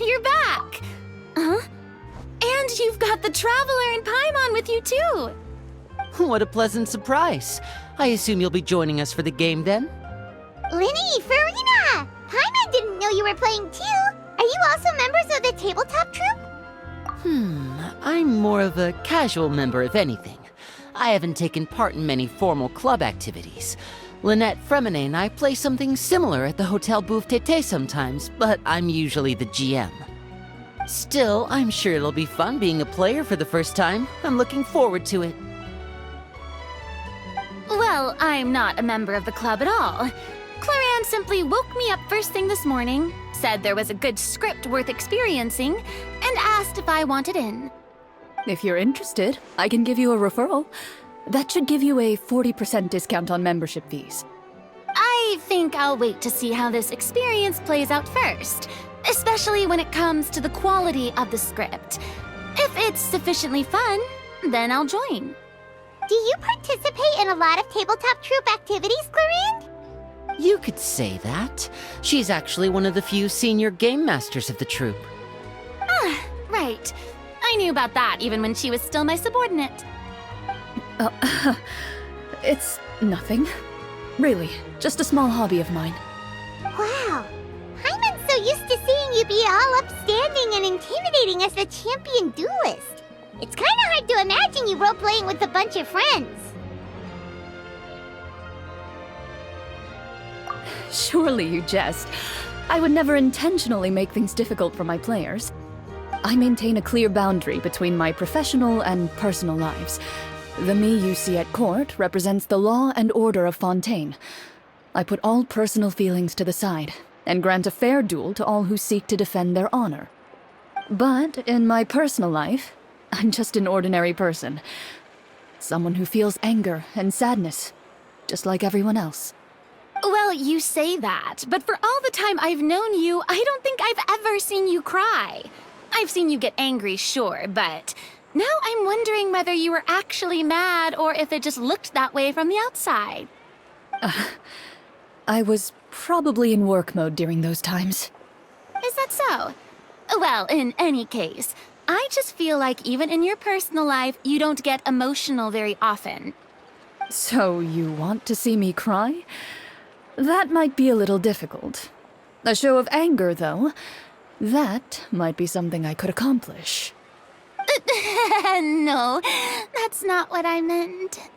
you're back! Huh? And you've got the Traveler and Paimon with you, too! What a pleasant surprise. I assume you'll be joining us for the game then? Linny, Farina! Paimon didn't know you were playing too! Are you also members of the tabletop troupe? I'm more of a casual member if anything. I haven't taken part in many formal club activities. Lynette, Fremine, and I play something similar at the Hotel Bouffe Tété sometimes, but I'm usually the GM. Still, I'm sure it'll be fun being a player for the first time. I'm looking forward to it. Well, I'm not a member of the club at all. Clorinde simply woke me up first thing this morning, said there was a good script worth experiencing, and asked if I wanted in. If you're interested, I can give you a referral. That should give you a 40% discount on membership fees. I think I'll wait to see how this experience plays out first, especially when it comes to the quality of the script. If it's sufficiently fun, then I'll join. Do you participate in a lot of tabletop troupe activities, Clorinde? You could say that. She's actually one of the few senior game masters of the troupe. Ah, right. I knew about that even when she was still my subordinate. It's nothing. Really, just a small hobby of mine. Wow. Paimon's so used to seeing you be all upstanding and intimidating as the champion duelist. It's kinda hard to imagine you role-playing with a bunch of friends. Surely you jest. I would never intentionally make things difficult for my players. I maintain a clear boundary between my professional and personal lives. The me you see at court represents the law and order of Fontaine. I put all personal feelings to the side and grant a fair duel to all who seek to defend their honor. But in my personal life, I'm just an ordinary person. Someone who feels anger and sadness, just like everyone else. Well, you say that, but for all the time I've known you, I don't think I've ever seen you cry. I've seen you get angry, sure, but now I'm wondering whether you were actually mad or if it just looked that way from the outside. I was probably in work mode during those times. Is that so? Well, in any case, I just feel like even in your personal life, you don't get emotional very often. So you want to see me cry? That might be a little difficult. A show of anger, though, that might be something I could accomplish. No, that's not what I meant.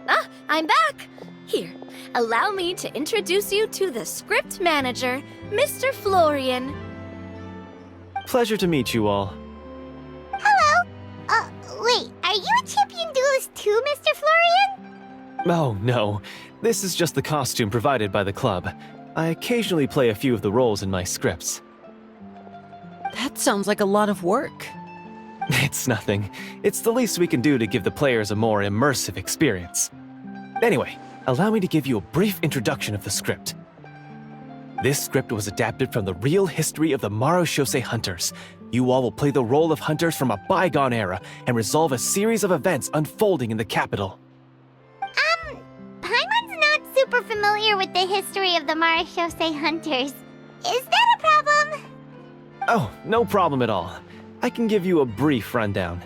Ah, I'm back! Here, allow me to introduce you to the script manager, Mr. Florian. Pleasure to meet you all. Hello? Wait, are you a champion duelist too, Mr. Florian? Oh, no. This is just the costume provided by the club. I occasionally play a few of the roles in my scripts. That sounds like a lot of work. It's nothing. It's the least we can do to give the players a more immersive experience. Anyway, allow me to give you a brief introduction of the script. This script was adapted from the real history of the Marechaussee Hunters. You all will play the role of hunters from a bygone era and resolve a series of events unfolding in the capital. Paimon's not super familiar with the history of the Marechaussee Hunters. Is that a problem? Oh, no problem at all. I can give you a brief rundown.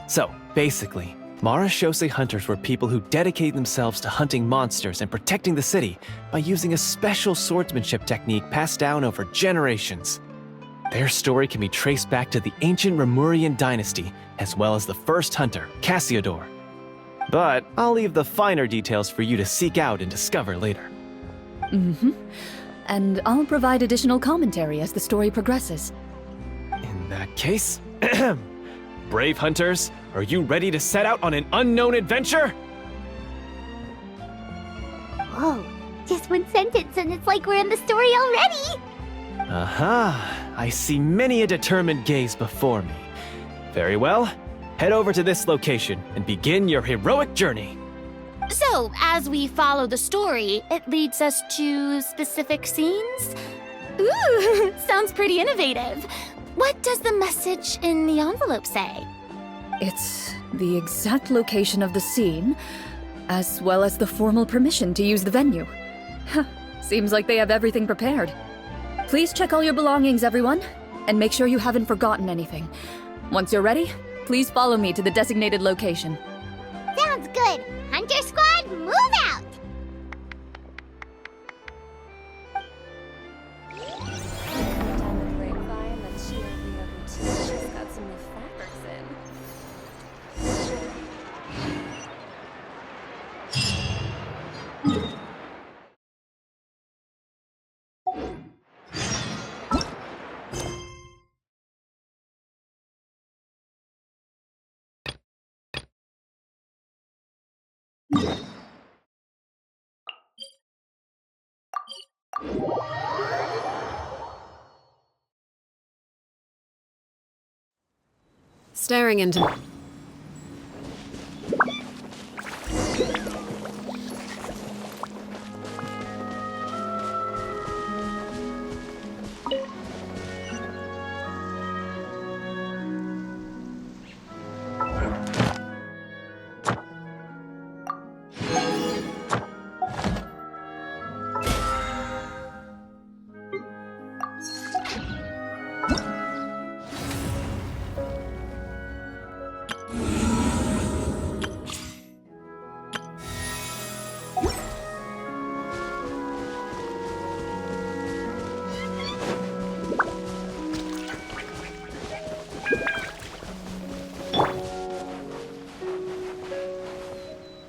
So, basically, Marechaussee Hunters were people who dedicated themselves to hunting monsters and protecting the city by using a special swordsmanship technique passed down over generations. Their story can be traced back to the ancient Remurian dynasty, as well as the first hunter, Cassiodor. But I'll leave the finer details for you to seek out and discover later. And I'll provide additional commentary as the story progresses. In that case, brave hunters, are you ready to set out on an unknown adventure? Whoa, just one sentence and it's like we're in the story already! Aha, I see many a determined gaze before me. Very well, head over to this location and begin your heroic journey. So, as we follow the story, it leads us to specific scenes? Ooh, sounds pretty innovative. What does the message in the envelope say? It's the exact location of the scene, as well as the formal permission to use the venue. Huh, seems like they have everything prepared. Please check all your belongings, everyone, and make sure you haven't forgotten anything. Once you're ready, please follow me to the designated location. Sounds good. Hunter Squad, move out! Down the grapevine that she and Leo Boutique just got some new fabrics in. Staring into...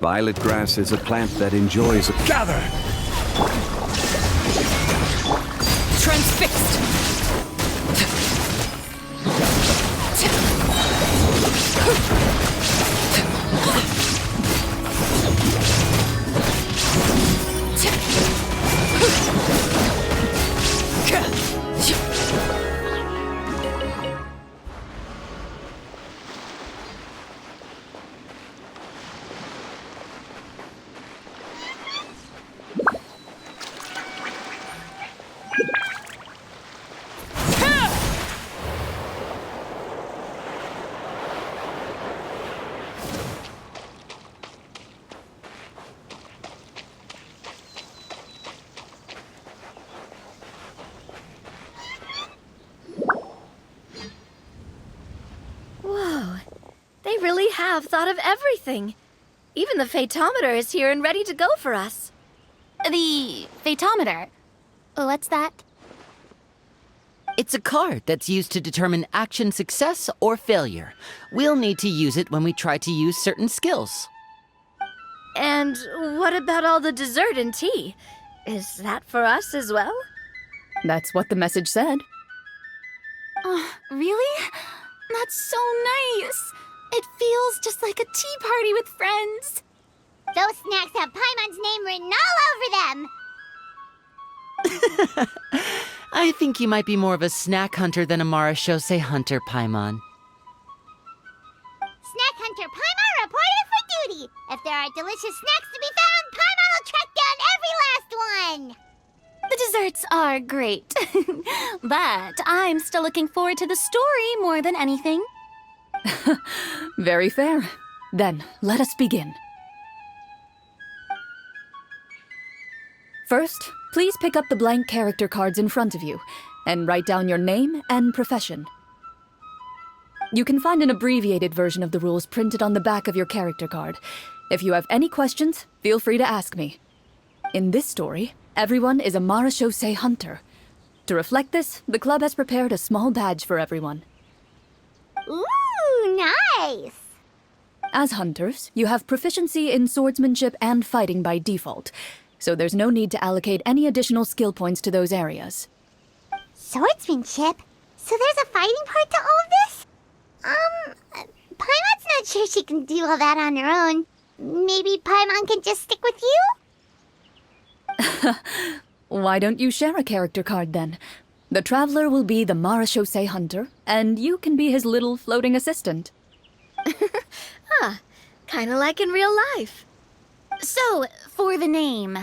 Violet grass is a plant that enjoys a... Gather! Transfixed! Whoa, they really have thought of everything. Even the phaetometer is here and ready to go for us. The phaetometer? What's that? It's a card that's used to determine action success or failure. We'll need to use it when we try to use certain skills. And what about all the dessert and tea? Is that for us as well? That's what the message said. Oh, really? That's so nice. It feels just like a tea party with friends. Those snacks have Paimon's name written all over them! I think you might be more of a snack hunter than a Marashose hunter, Paimon. Snack Hunter Paimon reported for duty! If there are delicious snacks to be found, Paimon will track down every last one! The desserts are great. But I'm still looking forward to the story more than anything. Very fair. Then, let us begin. First, please pick up the blank character cards in front of you and write down your name and profession. You can find an abbreviated version of the rules printed on the back of your character card. If you have any questions, feel free to ask me. In this story, everyone is a Marashose hunter. To reflect this, the club has prepared a small badge for everyone. Ooh, nice! As hunters, you have proficiency in swordsmanship and fighting by default, so there's no need to allocate any additional skill points to those areas. Swordsmanship? So there's a fighting part to all of this? Paimon's not sure she can do all that on her own. Maybe Paimon can just stick with you? Why don't you share a character card then? The Traveler will be the Marashose hunter, and you can be his little floating assistant. Kinda like in real life. So, for the name,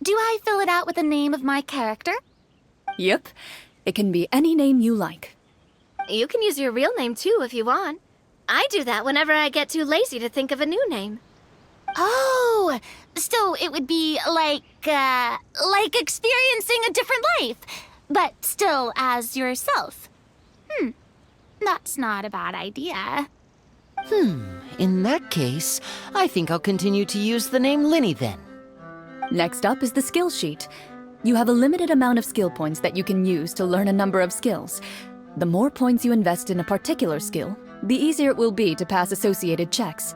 do I fill it out with the name of my character? Yep, it can be any name you like. You can use your real name too if you want. I do that whenever I get too lazy to think of a new name. Oh, so it would be like experiencing a different life, but still as yourself. That's not a bad idea. In that case, I think I'll continue to use the name Linny then. Next up is the skill sheet. You have a limited amount of skill points that you can use to learn a number of skills. The more points you invest in a particular skill, the easier it will be to pass associated checks.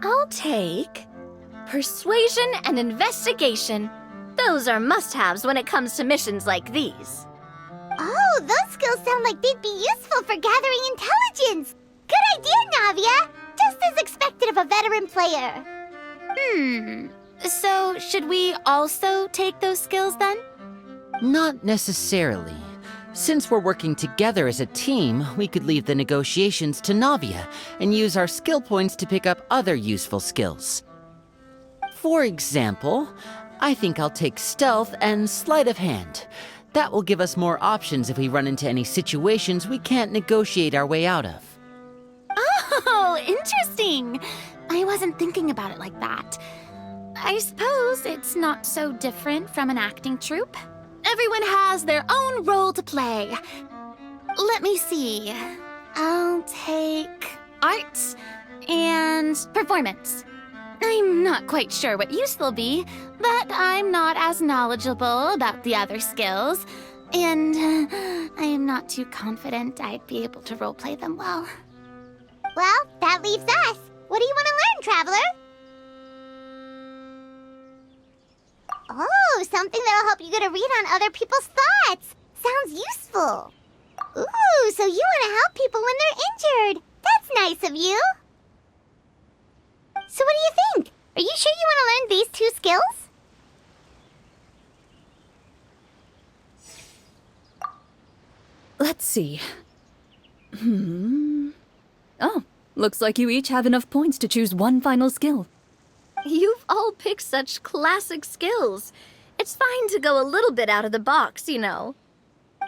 I'll take persuasion and investigation. Those are must-haves when it comes to missions like these. Oh, those skills sound like they'd be useful for gathering intelligence. Good idea, Navia. Just as expected of a veteran player. So should we also take those skills then? Not necessarily. Since we're working together as a team, we could leave the negotiations to Navia and use our skill points to pick up other useful skills. For example, I think I'll take stealth and sleight of hand. That will give us more options if we run into any situations we can't negotiate our way out of. Oh, interesting. I wasn't thinking about it like that. I suppose it's not so different from an acting troupe. Everyone has their own role to play. Let me see. I'll take arts and performance. I'm not quite sure what use they'll be, but I'm not as knowledgeable about the other skills, and I am not too confident I'd be able to roleplay them well. Well, that leaves us. What do you want to learn, Traveler? Oh, something that'll help you get a read on other people's thoughts. Sounds useful. Ooh, so you want to help people when they're injured. That's nice of you. So what do you think? Are you sure you want to learn these 2 skills? Let's see. Oh, looks like you each have enough points to choose one final skill. You've all picked such classic skills. It's fine to go a little bit out of the box, you know.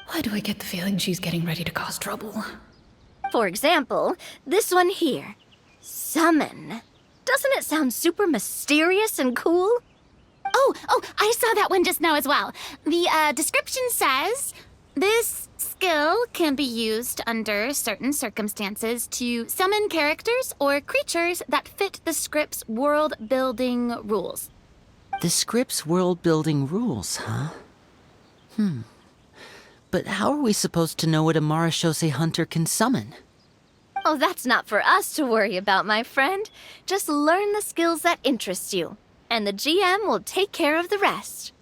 Why do I get the feeling she's getting ready to cause trouble? For example, this one here. Summon. Doesn't it sound super mysterious and cool? Oh, I saw that one just now as well. The description says, this skill can be used under certain circumstances to summon characters or creatures that fit the script's world-building rules. The script's world-building rules, huh? But how are we supposed to know what a Marashose hunter can summon? Oh, that's not for us to worry about, my friend. Just learn the skills that interest you, and the GM will take care of the rest.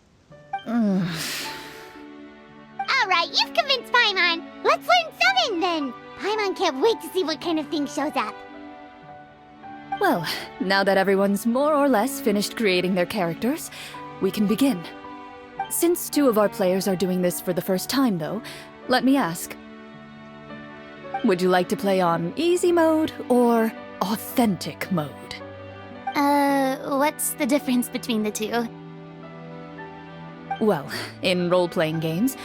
All right, you've convinced Paimon. Let's learn summon then. Paimon can't wait to see what kind of thing shows up. Well, now that everyone's more or less finished creating their characters, we can begin. Since 2 of our players are doing this for the first time, though, let me ask. Would you like to play on easy mode or authentic mode? What's the difference between the 2? Well, in role-playing games,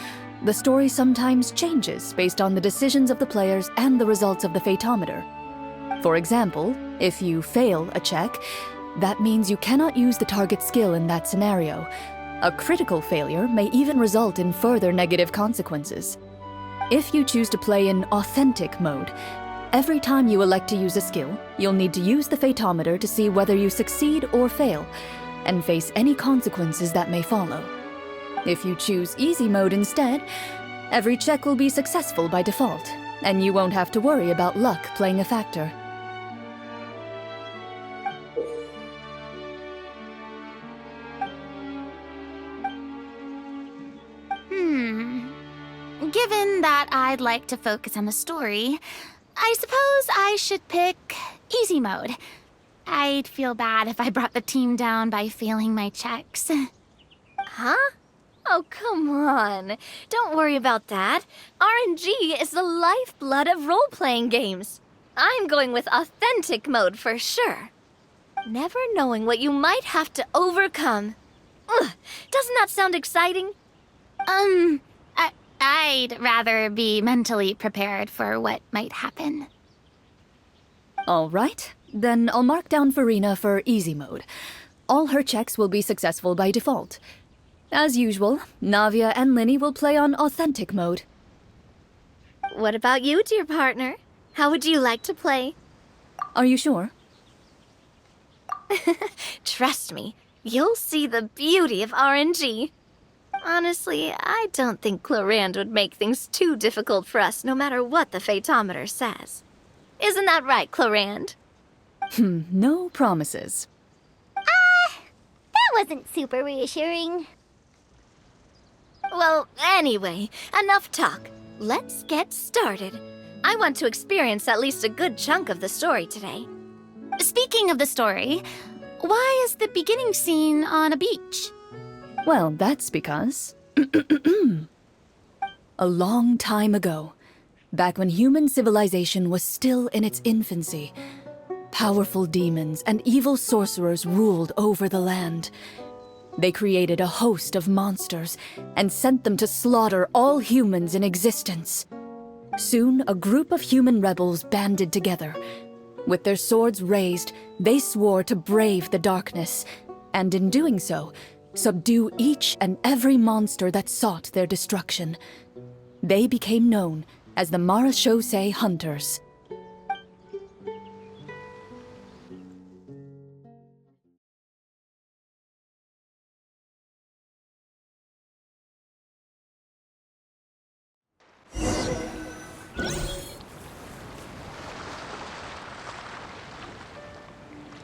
the story sometimes changes based on the decisions of the players and the results of the Fatometer. For example, if you fail a check, that means you cannot use the target skill in that scenario. A critical failure may even result in further negative consequences. If you choose to play in authentic mode, every time you elect to use a skill, you'll need to use the Fatometer to see whether you succeed or fail, and face any consequences that may follow. If you choose easy mode instead, every check will be successful by default, and you won't have to worry about luck playing a factor. Given that I'd like to focus on the story, I suppose I should pick easy mode. I'd feel bad if I brought the team down by failing my checks. Huh? Oh, come on. Don't worry about that. RNG is the lifeblood of role-playing games. I'm going with authentic mode for sure. Never knowing what you might have to overcome. Ugh, doesn't that sound exciting? I'd rather be mentally prepared for what might happen. All right, then I'll mark down Farina for easy mode. All her checks will be successful by default. As usual, Navia and Linny will play on authentic mode. What about you, dear partner? How would you like to play? Are you sure? Trust me, you'll see the beauty of RNG. Honestly, I don't think Clorinde would make things too difficult for us, no matter what the Fatometer says. Isn't that right, Clorinde? No promises. That wasn't super reassuring. Well, anyway, enough talk. Let's get started. I want to experience at least a good chunk of the story today. Speaking of the story, why is the beginning scene on a beach? Well, that's because... A long time ago, back when human civilization was still in its infancy, powerful demons and evil sorcerers ruled over the land. They created a host of monsters and sent them to slaughter all humans in existence. Soon, a group of human rebels banded together. With their swords raised, they swore to brave the darkness, and in doing so, subdue each and every monster that sought their destruction. They became known as the Marachose Hunters.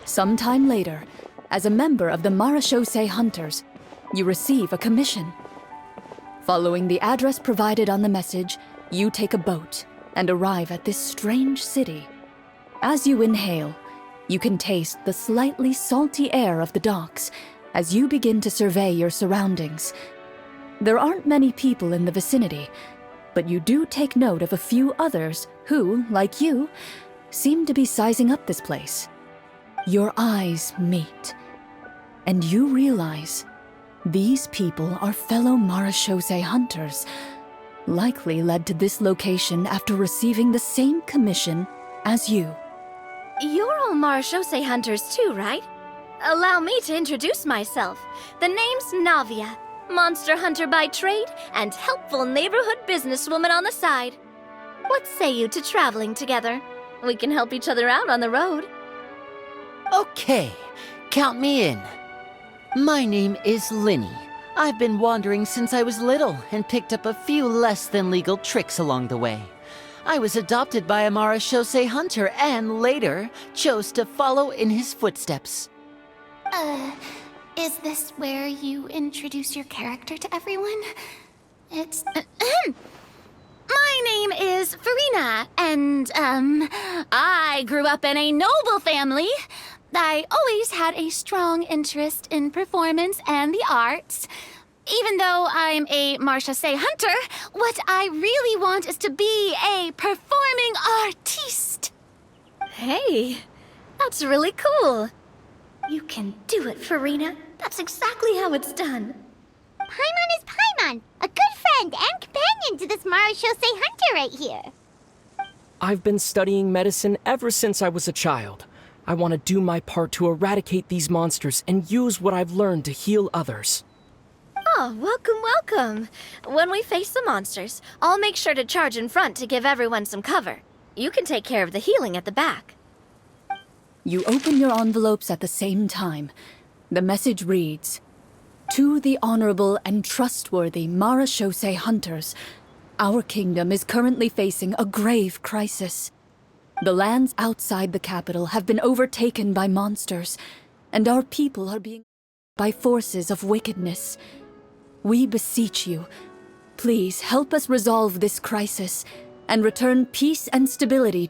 Sometime later, as a member of the Marachose Hunters, you receive a commission. Following the address provided on the message, you take a boat and arrive at this strange city. As you inhale, you can taste the slightly salty air of the docks as you begin to survey your surroundings. There aren't many people in the vicinity, but you do take note of a few others who, like you, seem to be sizing up this place. Your eyes meet, and you realize these people are fellow Marachose hunters, likely led to this location after receiving the same commission as you. You're all Marachose hunters too, right? Allow me to introduce myself. The name's Navia, monster hunter by trade and helpful neighborhood businesswoman on the side. What say you to traveling together? We can help each other out on the road. Okay, count me in. My name is Linny. I've been wandering since I was little and picked up a few less than legal tricks along the way. I was adopted by a Marachose hunter and later chose to follow in his footsteps. Is this where you introduce your character to everyone? It's... My name is Farina, and, I grew up in a noble family. I always had a strong interest in performance and the arts. Even though I'm a Marachose hunter, what I really want is to be a performing artiste. Hey, that's really cool. You can do it, Farina. That's exactly how it's done. Paimon is Paimon, a good friend and companion to this Marachose hunter right here. I've been studying medicine ever since I was a child. I want to do my part to eradicate these monsters and use what I've learned to heal others. Oh, welcome, welcome. When we face the monsters, I'll make sure to charge in front to give everyone some cover. You can take care of the healing at the back. You open your envelopes at the same time. The message reads, "To the honorable and trustworthy Marachose hunters, our kingdom is currently facing a grave crisis. The lands outside the capital have been overtaken by monsters, and our people are being by forces of wickedness. We beseech you, please help us resolve this crisis and return peace and stability